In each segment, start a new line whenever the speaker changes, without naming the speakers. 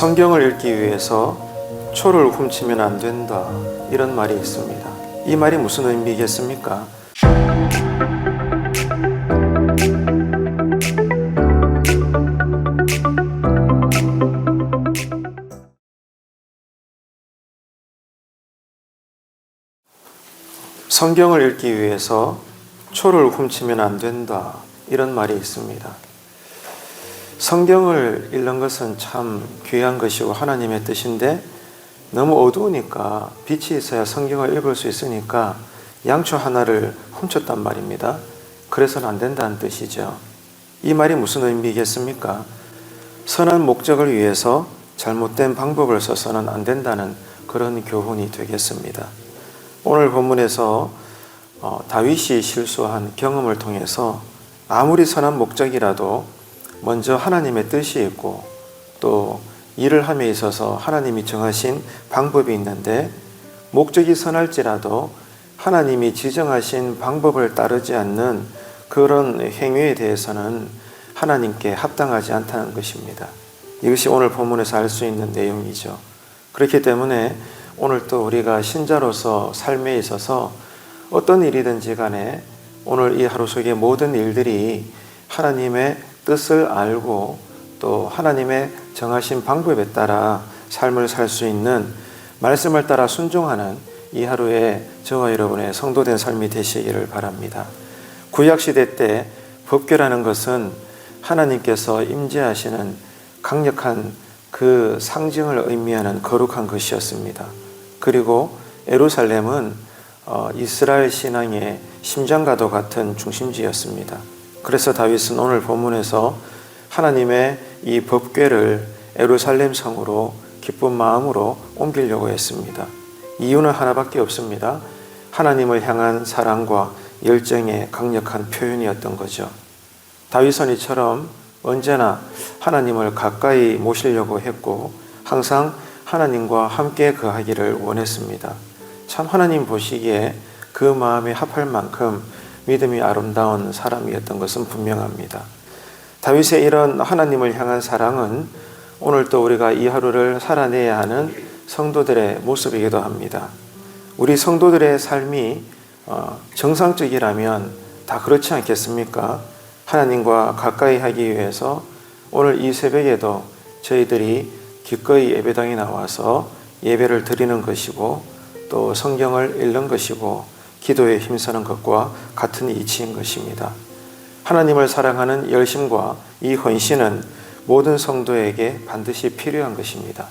성경을 읽기 위해서 초를 훔치면 안 된다, 이런 말이 있습니다. 이 말이 무슨 의미겠습니까? 성경을 읽기 위해서 초를 훔치면 안 된다, 이런 말이 있습니다. 성경을 읽는 것은 참 귀한 것이고 하나님의 뜻인데 너무 어두우니까 빛이 있어야 성경을 읽을 수 있으니까 양초 하나를 훔쳤단 말입니다. 그래서는 안 된다는 뜻이죠. 이 말이 무슨 의미겠습니까? 선한 목적을 위해서 잘못된 방법을 써서는 안 된다는 그런 교훈이 되겠습니다. 오늘 본문에서 다윗이 실수한 경험을 통해서 아무리 선한 목적이라도 먼저 하나님의 뜻이 있고 또 일을 함에 있어서 하나님이 정하신 방법이 있는데 목적이 선할지라도 하나님이 지정하신 방법을 따르지 않는 그런 행위에 대해서는 하나님께 합당하지 않다는 것입니다. 이것이 오늘 본문에서 알 수 있는 내용이죠. 그렇기 때문에 오늘 또 우리가 신자로서 삶에 있어서 어떤 일이든지 간에 오늘 이 하루 속의 모든 일들이 하나님의 뜻을 알고 또 하나님의 정하신 방법에 따라 삶을 살 수 있는 말씀을 따라 순종하는 이 하루에 저와 여러분의 성도된 삶이 되시기를 바랍니다. 구약시대 때 법궤라는 것은 하나님께서 임재하시는 강력한 그 상징을 의미하는 거룩한 것이었습니다. 그리고 예루살렘은 이스라엘 신앙의 심장과도 같은 중심지였습니다. 그래서 다윗은 오늘 본문에서 하나님의 이 법궤를 예루살렘 성으로 기쁜 마음으로 옮기려고 했습니다. 이유는 하나밖에 없습니다. 하나님을 향한 사랑과 열정의 강력한 표현이었던 거죠. 다윗은 이처럼 언제나 하나님을 가까이 모시려고 했고 항상 하나님과 함께 거하기를 원했습니다. 참 하나님 보시기에 그 마음에 합할 만큼 믿음이 아름다운 사람이었던 것은 분명합니다. 다윗의 이런 하나님을 향한 사랑은 오늘 또 우리가 이 하루를 살아내야 하는 성도들의 모습이기도 합니다. 우리 성도들의 삶이 정상적이라면 다 그렇지 않겠습니까? 하나님과 가까이 하기 위해서 오늘 이 새벽에도 저희들이 기꺼이 예배당에 나와서 예배를 드리는 것이고 또 성경을 읽는 것이고 기도에 힘쓰는 것과 같은 이치인 것입니다. 하나님을 사랑하는 열심과 이 헌신은 모든 성도에게 반드시 필요한 것입니다.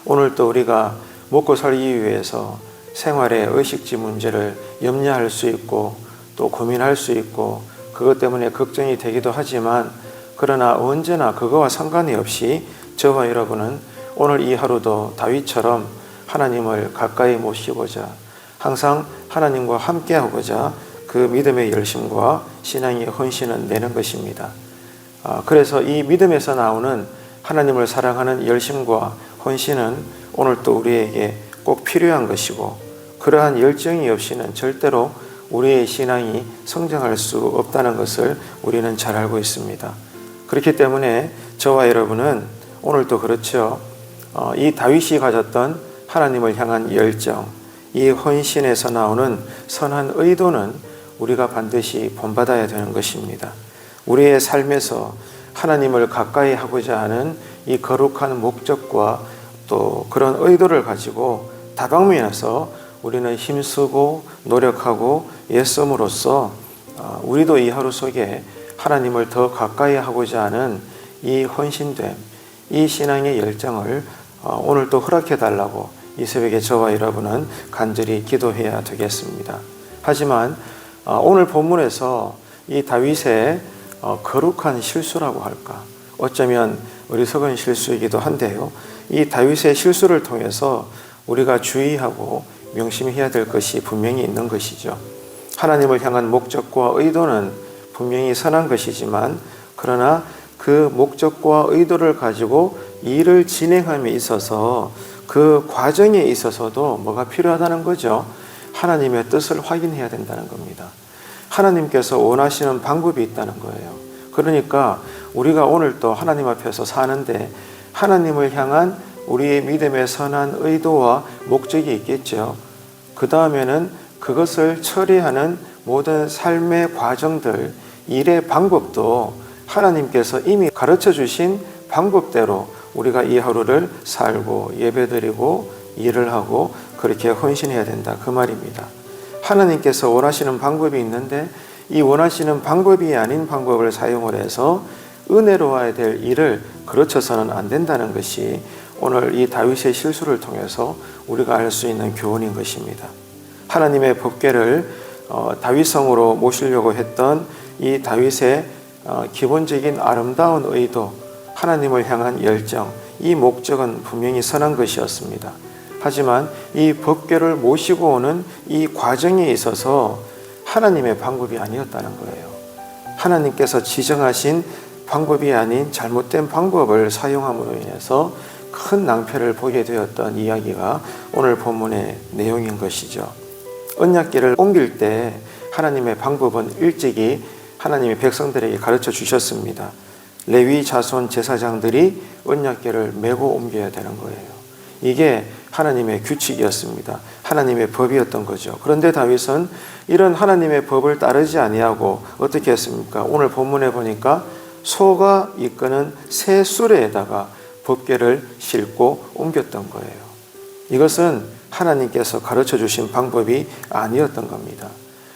오늘 또 우리가 먹고 살기 위해서 생활의 의식지 문제를 염려할 수 있고 또 고민할 수 있고 그것 때문에 걱정이 되기도 하지만 그러나 언제나 그거와 상관이 없이 저와 여러분은 오늘 이 하루도 다윗처럼 하나님을 가까이 모시고자 항상 하나님과 함께하고자 그 믿음의 열심과 신앙의 헌신을 내는 것입니다. 그래서 이 믿음에서 나오는 하나님을 사랑하는 열심과 헌신은 오늘 또 우리에게 꼭 필요한 것이고 그러한 열정이 없이는 절대로 우리의 신앙이 성장할 수 없다는 것을 우리는 잘 알고 있습니다. 그렇기 때문에 저와 여러분은 오늘도 그렇죠. 이 다윗이 가졌던 하나님을 향한 열정, 이 헌신에서 나오는 선한 의도는 우리가 반드시 본받아야 되는 것입니다. 우리의 삶에서 하나님을 가까이 하고자 하는 이 거룩한 목적과 또 그런 의도를 가지고 다방면에서 우리는 힘쓰고 노력하고 애씀으로써 우리도 이 하루 속에 하나님을 더 가까이 하고자 하는 이 헌신됨, 이 신앙의 열정을 오늘 또 허락해 달라고 이 새벽에 저와 여러분은 간절히 기도해야 되겠습니다. 하지만 오늘 본문에서 이 다윗의 거룩한 실수라고 할까? 어쩌면 어리석은 실수이기도 한데요. 이 다윗의 실수를 통해서 우리가 주의하고 명심해야 될 것이 분명히 있는 것이죠. 하나님을 향한 목적과 의도는 분명히 선한 것이지만 그러나 그 목적과 의도를 가지고 일을 진행함에 있어서 그 과정에 있어서도 뭐가 필요하다는 거죠. 하나님의 뜻을 확인해야 된다는 겁니다. 하나님께서 원하시는 방법이 있다는 거예요. 그러니까 우리가 오늘 또 하나님 앞에서 사는데 하나님을 향한 우리의 믿음의 선한 의도와 목적이 있겠죠. 그 다음에는 그것을 처리하는 모든 삶의 과정들, 일의 방법도 하나님께서 이미 가르쳐 주신 방법대로 우리가 이 하루를 살고 예배드리고 일을 하고 그렇게 헌신해야 된다, 그 말입니다. 하나님께서 원하시는 방법이 있는데 이 원하시는 방법이 아닌 방법을 사용을 해서 은혜로워야 될 일을 그르쳐서는 안 된다는 것이 오늘 이 다윗의 실수를 통해서 우리가 알 수 있는 교훈인 것입니다. 하나님의 법궤를 다윗성으로 모시려고 했던 이 다윗의 기본적인 아름다운 의도, 하나님을 향한 열정, 이 목적은 분명히 선한 것이었습니다. 하지만 이 법궤를 모시고 오는 이 과정에 있어서 하나님의 방법이 아니었다는 거예요. 하나님께서 지정하신 방법이 아닌 잘못된 방법을 사용함으로 인해서 큰 낭패를 보게 되었던 이야기가 오늘 본문의 내용인 것이죠. 언약궤를 옮길 때 하나님의 방법은 일찍이 하나님의 백성들에게 가르쳐 주셨습니다. 레위 자손 제사장들이 언약궤를 메고 옮겨야 되는 거예요. 이게 하나님의 규칙이었습니다. 하나님의 법이었던 거죠. 그런데 다윗은 이런 하나님의 법을 따르지 아니하고 어떻게 했습니까? 오늘 본문에 보니까 소가 이끄는 새 수레에다가 법궤를 싣고 옮겼던 거예요. 이것은 하나님께서 가르쳐 주신 방법이 아니었던 겁니다.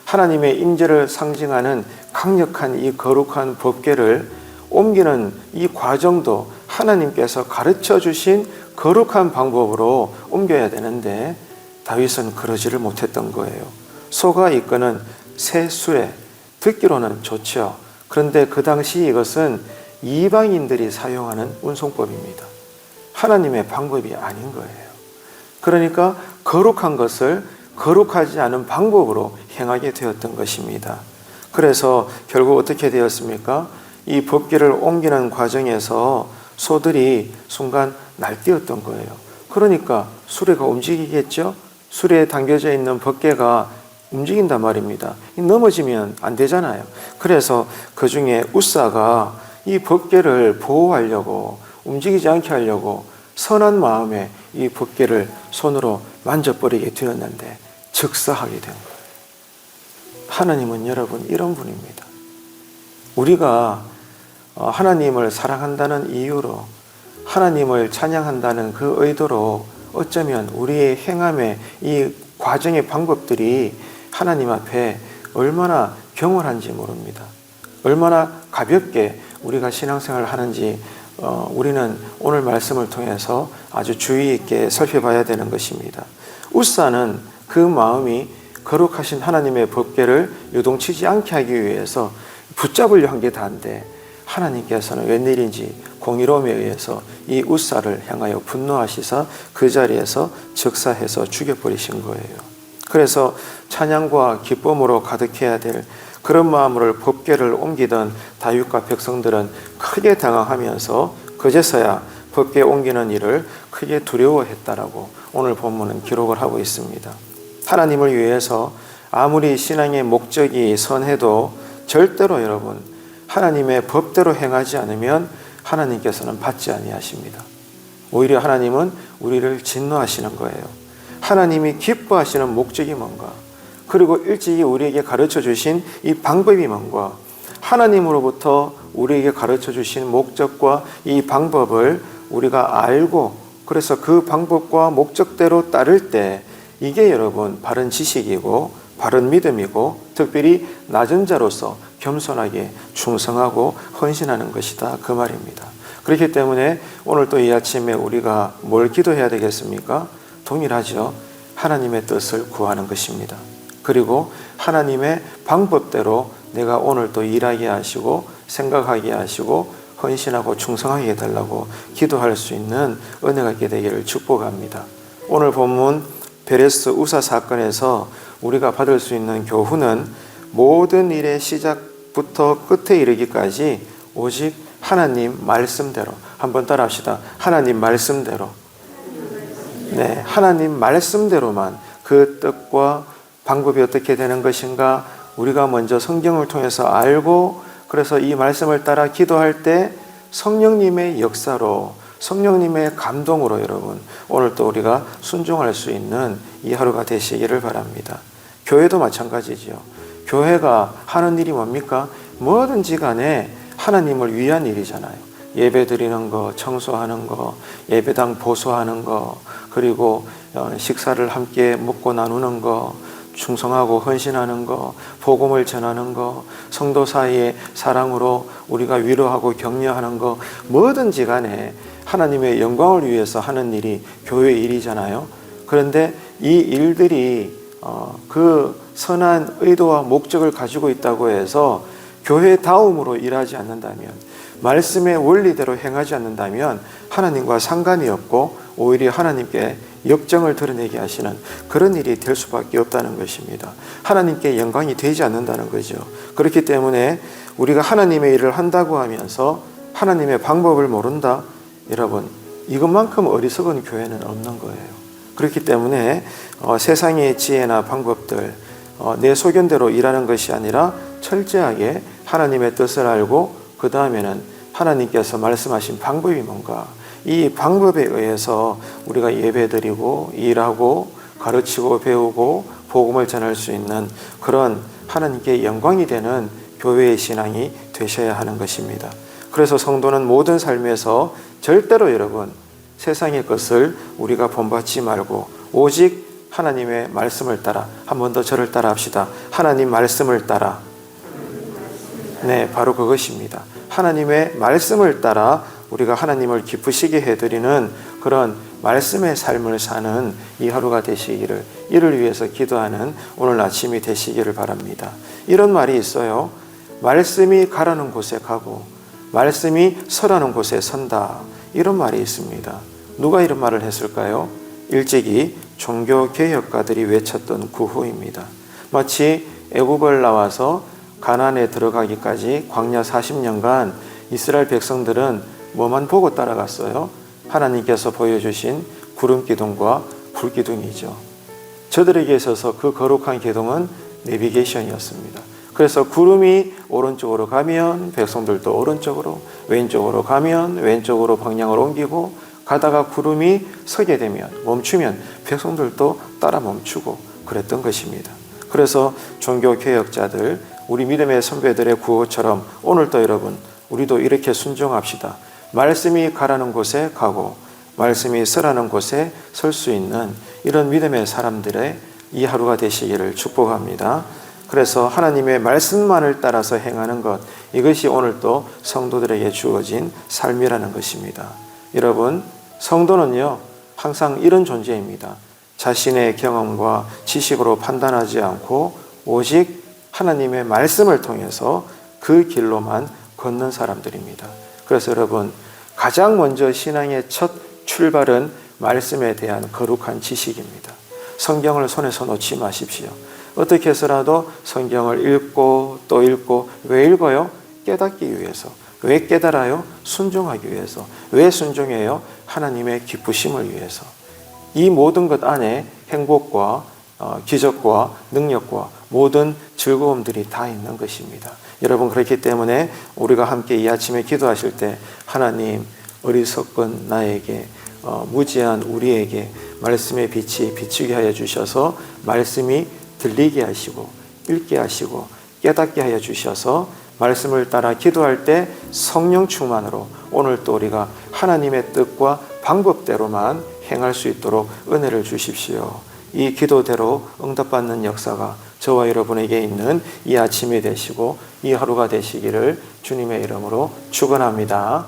하나님의 임재를 상징하는 강력한 이 거룩한 법궤를 옮기는 이 과정도 하나님께서 가르쳐 주신 거룩한 방법으로 옮겨야 되는데 다윗은 그러지를 못했던 거예요. 소가 이끄는 새 수레, 듣기로는 좋죠. 그런데 그 당시 이것은 이방인들이 사용하는 운송법입니다. 하나님의 방법이 아닌 거예요. 그러니까 거룩한 것을 거룩하지 않은 방법으로 행하게 되었던 것입니다. 그래서 결국 어떻게 되었습니까? 이 법궤를 옮기는 과정에서 소들이 순간 날뛰었던 거예요. 그러니까 수레가 움직이겠죠? 수레에 당겨져 있는 법궤가 움직인단 말입니다. 넘어지면 안 되잖아요. 그래서 그 중에 우사가 이 법궤를 보호하려고, 움직이지 않게 하려고 선한 마음에 이 법궤를 손으로 만져버리게 되었는데 즉사하게 된 거예요. 하나님은 여러분 이런 분입니다. 우리가 하나님을 사랑한다는 이유로, 하나님을 찬양한다는 그 의도로 어쩌면 우리의 행함의 이 과정의 방법들이 하나님 앞에 얼마나 경홀한지 모릅니다. 얼마나 가볍게 우리가 신앙생활을 하는지 우리는 오늘 말씀을 통해서 아주 주의 있게 살펴봐야 되는 것입니다. 우사는 그 마음이 거룩하신 하나님의 법궤를 요동치지 않게 하기 위해서 붙잡으려 한 게 다인데 하나님께서는 웬일인지 공의로움에 의해서 이 우사를 향하여 분노하시사 그 자리에서 즉사해서 죽여버리신 거예요. 그래서 찬양과 기쁨으로 가득해야 될 그런 마음으로 법궤를 옮기던 다윗과 백성들은 크게 당황하면서 그제서야 법궤 옮기는 일을 크게 두려워했다라고 오늘 본문은 기록을 하고 있습니다. 하나님을 위해서 아무리 신앙의 목적이 선해도 절대로 여러분 하나님의 법대로 행하지 않으면 하나님께서는 받지 아니하십니다. 오히려 하나님은 우리를 진노하시는 거예요. 하나님이 기뻐하시는 목적이 뭔가, 그리고 일찍이 우리에게 가르쳐 주신 이 방법이 뭔가, 하나님으로부터 우리에게 가르쳐 주신 목적과 이 방법을 우리가 알고 그래서 그 방법과 목적대로 따를 때 이게 여러분 바른 지식이고 바른 믿음이고 특별히 낮은 자로서 겸손하게 충성하고 헌신하는 것이다, 그 말입니다. 그렇기 때문에 오늘 또 이 아침에 우리가 뭘 기도해야 되겠습니까? 동일하죠. 하나님의 뜻을 구하는 것입니다. 그리고 하나님의 방법대로 내가 오늘 또 일하게 하시고 생각하게 하시고 헌신하고 충성하게 해달라고 기도할 수 있는 은혜가 있게 되기를 축복합니다. 오늘 본문 베레스 우사 사건에서 우리가 받을 수 있는 교훈은 모든 일의 시작부터 끝에 이르기까지 오직 하나님 말씀대로, 한번 따라합시다. 하나님 말씀대로, 네, 하나님 말씀대로만 그 뜻과 방법이 어떻게 되는 것인가 우리가 먼저 성경을 통해서 알고 그래서 이 말씀을 따라 기도할 때 성령님의 역사로 성령님의 감동으로 여러분 오늘 또 우리가 순종할 수 있는 이 하루가 되시기를 바랍니다. 교회도 마찬가지지요. 교회가 하는 일이 뭡니까? 뭐든지 간에 하나님을 위한 일이잖아요. 예배 드리는 거, 청소하는 거, 예배당 보수하는 거, 그리고 식사를 함께 먹고 나누는 거, 충성하고 헌신하는 거, 복음을 전하는 거, 성도 사이에 사랑으로 우리가 위로하고 격려하는 거, 뭐든지 간에 하나님의 영광을 위해서 하는 일이 교회 일이잖아요. 그런데 이 일들이 그 선한 의도와 목적을 가지고 있다고 해서 교회다움으로 일하지 않는다면, 말씀의 원리대로 행하지 않는다면 하나님과 상관이 없고 오히려 하나님께 역정을 드러내게 하시는 그런 일이 될 수밖에 없다는 것입니다. 하나님께 영광이 되지 않는다는 거죠. 그렇기 때문에 우리가 하나님의 일을 한다고 하면서 하나님의 방법을 모른다? 여러분, 이것만큼 어리석은 교회는 없는 거예요. 그렇기 때문에 세상의 지혜나 방법들, 내 소견대로 일하는 것이 아니라 철저하게 하나님의 뜻을 알고 그 다음에는 하나님께서 말씀하신 방법이 뭔가, 이 방법에 의해서 우리가 예배드리고 일하고 가르치고 배우고 복음을 전할 수 있는 그런 하나님께 영광이 되는 교회의 신앙이 되셔야 하는 것입니다. 그래서 성도는 모든 삶에서 절대로 여러분 세상의 것을 우리가 본받지 말고 오직 하나님의 말씀을 따라, 한 번 더 저를 따라 합시다. 하나님 말씀을 따라. 네, 바로 그것입니다. 하나님의 말씀을 따라 우리가 하나님을 기쁘시게 해드리는 그런 말씀의 삶을 사는 이 하루가 되시기를, 이를 위해서 기도하는 오늘 아침이 되시기를 바랍니다. 이런 말이 있어요. 말씀이 가라는 곳에 가고 말씀이 서라는 곳에 선다. 이런 말이 있습니다. 누가 이런 말을 했을까요? 일찍이 종교개혁가들이 외쳤던 구호입니다. 마치 애굽을 나와서 가나안에 들어가기까지 광야 40년간 이스라엘 백성들은 뭐만 보고 따라갔어요? 하나님께서 보여주신 구름 기둥과 불 기둥이죠. 저들에게 있어서 그 거룩한 기둥은 내비게이션이었습니다. 그래서 구름이 오른쪽으로 가면 백성들도 오른쪽으로, 왼쪽으로 가면 왼쪽으로 방향을 옮기고, 가다가 구름이 서게 되면, 멈추면 백성들도 따라 멈추고 그랬던 것입니다. 그래서 종교개혁자들, 우리 믿음의 선배들의 구호처럼 오늘도 여러분 우리도 이렇게 순종합시다. 말씀이 가라는 곳에 가고 말씀이 서라는 곳에 설 수 있는 이런 믿음의 사람들의 이 하루가 되시기를 축복합니다. 그래서 하나님의 말씀만을 따라서 행하는 것, 이것이 오늘도 성도들에게 주어진 삶이라는 것입니다. 여러분, 성도는요 항상 이런 존재입니다. 자신의 경험과 지식으로 판단하지 않고 오직 하나님의 말씀을 통해서 그 길로만 걷는 사람들입니다. 그래서 여러분, 가장 먼저 신앙의 첫 출발은 말씀에 대한 거룩한 지식입니다. 성경을 손에서 놓지 마십시오. 어떻게 해서라도 성경을 읽고 또 읽고, 왜 읽어요? 깨닫기 위해서. 왜 깨달아요? 순종하기 위해서. 왜 순종해요? 하나님의 기쁘심을 위해서. 이 모든 것 안에 행복과 기적과 능력과 모든 즐거움들이 다 있는 것입니다. 여러분, 그렇기 때문에 우리가 함께 이 아침에 기도하실 때 하나님, 어리석은 나에게, 무지한 우리에게 말씀의 빛이 비추게 하여 주셔서 말씀이 들리게 하시고 읽게 하시고 깨닫게 하여 주셔서 말씀을 따라 기도할 때 성령 충만으로 오늘 또 우리가 하나님의 뜻과 방법대로만 행할 수 있도록 은혜를 주십시오. 이 기도대로 응답받는 역사가 저와 여러분에게 있는 이 아침이 되시고 이 하루가 되시기를 주님의 이름으로 축원합니다.